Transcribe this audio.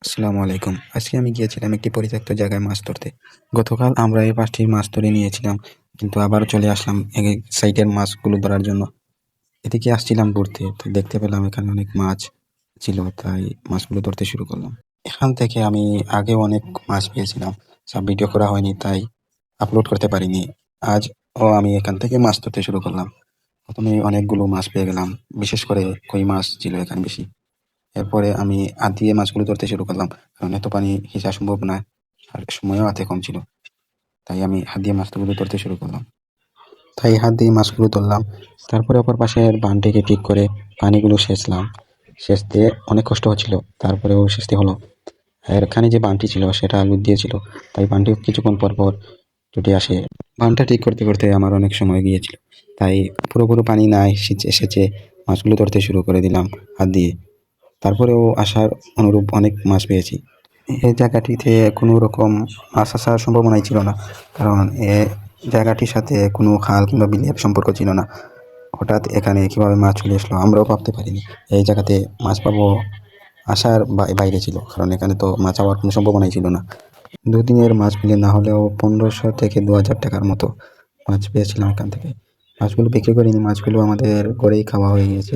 আসসালামু আলাইকুম। আজকে আমি গিয়েছিলাম একটি পরিত্যক্ত জায়গায় মাছ ধরতে। গতকাল আমরা এই ৫টি মাছ ধরে নিয়েছিলাম। কিন্তু আবারও চলে আসলাম এই সাইডের মাছগুলো ধরার জন্য। এদিকে আসছিলাম ঘুরতে। তো দেখতে পেলাম এখানে অনেক মাছ ছিল। তাই মাছগুলো ধরতে শুরু করলাম। এখান থেকে আমি আগেও অনেক মাছ পেয়েছিলাম। সব ভিডিও করা হয়নি তাই আপলোড করতে পারিনি। আজও আমি এখান থেকে মাছ ধরতে শুরু করলাম। প্রথমে অনেকগুলো মাছ পেয়ে গেলাম। বিশেষ করে কই মাছ ছিল এখানে বেশি। এরপরে আমি হাত দিয়ে মাছগুলো ধরতে শুরু করলাম। কারণ এত পানি হিঁচা সম্ভব না। আর সময়ও হাতে কম ছিল। তাই আমি হাত দিয়ে মাছগুলো ধরতে শুরু করলাম। তাই হাত দিয়ে মাছগুলো ধরলাম। তারপরে অপর পাশের বানটিকে ঠিক করে পানিগুলো সেচলাম। সেচতে অনেক কষ্ট হচ্ছিল। তারপরেও সেচতে হলো। আর এখানে যে বানটি ছিল সেটা আলু দিয়েছিল। তাই বানটি কিছুক্ষণ পর পর টুটে আসে। বানটা ঠিক করতে করতে আমার অনেক সময় গিয়েছিল। তাই পুরোপুরো পানি নাই সেচে সেচে মাছগুলো ধরতে শুরু করে দিলাম হাত দিয়ে। তারপরেও আসার অনুরূপ অনেক মাছ পেয়েছি। এই জায়গাটিতে কোনো রকম মাছ আসার সম্ভাবনাই ছিল না। কারণ এ জায়গাটির সাথে কোনো খাল কিংবা বিলের সম্পর্ক ছিল না। হঠাৎ এখানে কীভাবে মাছ চলে আসলো আমরাও ভাবতে পারিনি। এই জায়গাতে মাছ পাবো আশার বাইরে ছিল। কারণ এখানে তো মাছ হওয়ার কোনো সম্ভাবনাই ছিল না। দুদিনের মাছ মিলে না হলেও ১৫০০ থেকে ২,০০০ টাকার মতো মাছ পেয়েছিলাম এখান থেকে। মাছগুলো বিক্রি করিনি, মাছগুলো আমাদের ঘরেই খাওয়া হয়ে গিয়েছে।